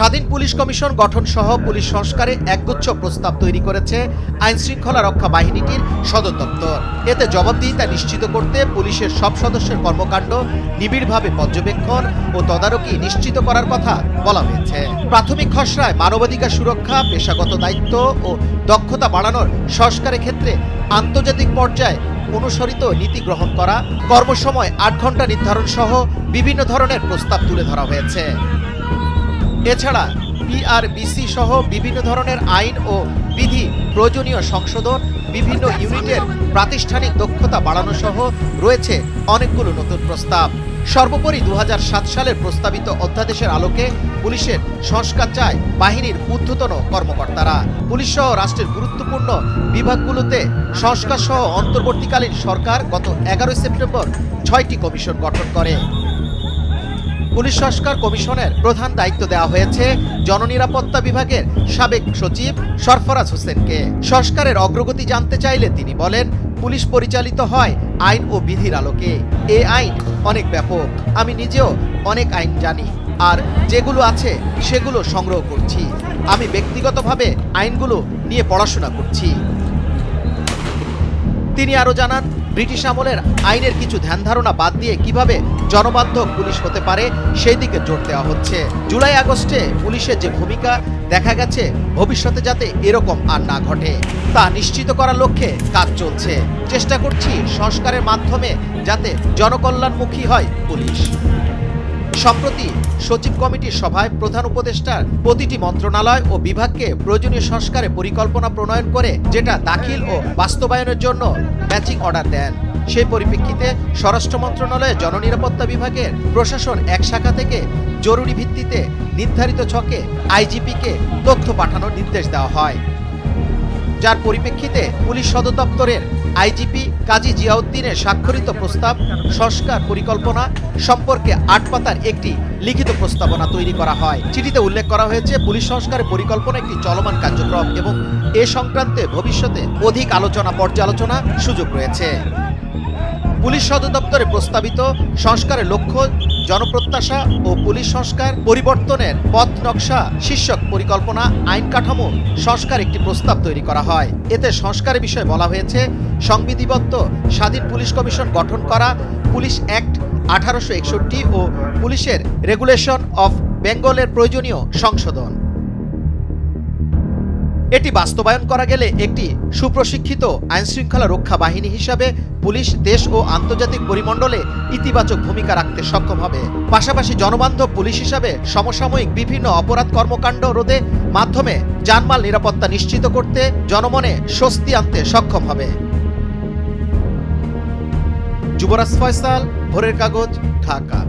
স্বাধীন police commission গঠন সহ পুলিশ সংস্কারে একগুচ্ছ প্রস্তাব তৈরি করেছে আইন শৃঙ্খলা রক্ষা বাহিনীটির সদর দপ্তর। এতে জবাবদিহিতা নিশ্চিত করতে পুলিশের সব সদস্যের কর্মকাণ্ড নিবিড়ভাবে পর্যবেক্ষণ ও তদারকি নিশ্চিত করার কথা বলা হয়েছে। প্রাথমিক খসড়ায় মানবাধিকার সুরক্ষা, পেশাগত দায়িত্ব ও দক্ষতা বাড়ানোর সংস্কারের ক্ষেত্রে আন্তর্জাতিক পর্যায়ে অনুসরিত নীতি গ্রহণ করা, কর্মসময় ৮ ঘন্টা নির্ধারণ সহ বিভিন্ন ধরনের প্রস্তাব তুলে ধরা হয়েছে। এছাড়া পিআরবিসি সহ বিভিন্ন ধরনের আইন ও বিধি প্রয়োজনীয় সংশোধন, বিভিন্ন ইউনিটের প্রাতিষ্ঠানিক দক্ষতা বাড়ানো সহ রয়েছে অনেকগুলো নতুন প্রস্তাব। সর্বোপরি ২০০৭ সালের প্রস্তাবিত অধ্যাদেশের আলোকে পুলিশের সংস্কার চায় বাহিনীর ঊর্ধ্বতন কর্মকর্তারা। পুলিশ সহ রাষ্ট্রের গুরুত্বপূর্ণ বিভাগগুলোতে সংস্কার সহ অন্তর্বর্তীকালীন সরকার গত ১১ সেপ্টেম্বর ৬টি কমিশন গঠন করে। পুলিশ সংস্কার কমিশনের প্রধান দায়িত্ব দেওয়া হয়েছে জননিরাপত্তা বিভাগের সাবেক সচিব সরফরাজ হোসেনকে। সংস্কারের অগ্রগতি জানতে চাইলে তিনি বলেন, পুলিশ পরিচালিত হয় আইন ও বিধির আলোকে। এ আইন অনেক ব্যাপক, আমি নিজেও অনেক আইন জানি, আর যেগুলো আছে সেগুলো সংগ্রহ করছি। আমি ব্যক্তিগতভাবে আইনগুলো নিয়ে পড়াশোনা করছি। তিনি আরও জানান, ব্রিটিশ আমলের আইনের কিছু ধ্যান ধারণা বাদ দিয়ে কিভাবে জনবান্ধব পুলিশ হতে পারে সেই দিকে জোর দেওয়া হচ্ছে। জুলাই আগস্টে পুলিশের যে ভূমিকা দেখা গেছে, ভবিষ্যতে যাতে এরকম আর না ঘটে তা নিশ্চিত করার লক্ষ্যে কাজ চলছে। চেষ্টা করছি সংস্কারের মাধ্যমে যাতে জনকল্যাণমুখী হয় পুলিশ। সম্প্রতি সচিব কমিটির সভায় প্রধান উপদেষ্টার প্রতিটি মন্ত্রণালয় ও বিভাগকে প্রয়োজনীয় সংস্কারে পরিকল্পনা প্রণয়ন করে যেটা দাখিল ও বাস্তবায়নের জন্য ম্যাচিং অর্ডার দেন। সেই পরিপ্রেক্ষিতে স্বরাষ্ট্র মন্ত্রণালয়ের জননিরাপত্তা বিভাগের প্রশাসন এক শাখা থেকে জরুরি ভিত্তিতে নির্ধারিত ছকে আইজিপিকে তথ্য পাঠানোর নির্দেশ দেওয়া হয়, যার পরিপ্রেক্ষিতে পুলিশ সদর দপ্তরের আইজিপি কাজী জিয়াউদ্দিনের স্বাক্ষরিত প্রস্তাব সংস্কার পরিকল্পনা সম্পর্কে ৮ পাতার একটি লিখিত প্রস্তাবনা তৈরি করা হয়। চিঠিতে উল্লেখ করা হয়েছে, পুলিশ সংস্কারের পরিকল্পনা একটি চলমান কার্যক্রম এবং এ সংক্রান্তে ভবিষ্যতে অধিক আলোচনা পর্যালোচনা সুযোগ রয়েছে। পুলিশ সদর দপ্তরে প্রস্তাবিত সংস্কারের লক্ষ্য জনপ্রত্যাশা ও পুলিশ সংস্কার পরিবর্তনের পথ নকশা শীর্ষক পরিকল্পনা আইন কাঠামো সংস্কার একটি প্রস্তাব তৈরি করা হয়। এতে সংস্কারের বিষয়ে বলা হয়েছে, সংবিধিবদ্ধ স্বাধীন পুলিশ কমিশন গঠন করা, পুলিশ অ্যাক্ট ১৮৬১ ও পুলিশের রেগুলেশন অফ বেঙ্গলের প্রয়োজনীয় সংশোধন। এটি বাস্তবায়ন করা গেলে একটি সুপ্রশিক্ষিত আইনশৃঙ্খলা রক্ষা বাহিনী হিসাবে পুলিশ দেশ ও আন্তর্জাতিক পরিমণ্ডলে ইতিবাচক ভূমিকা রাখতে সক্ষম হবে। পাশাপাশি জনবান্ধব পুলিশ হিসাবে সমসাময়িক বিভিন্ন অপরাধ কর্মকাণ্ড রোধে মাধ্যমে জানমাল নিরাপত্তা নিশ্চিত করতে জনমনে স্বস্তি আনতে সক্ষম হবে। যুবরাজ ফয়সাল, ভোরের কাগজ, ঢাকা।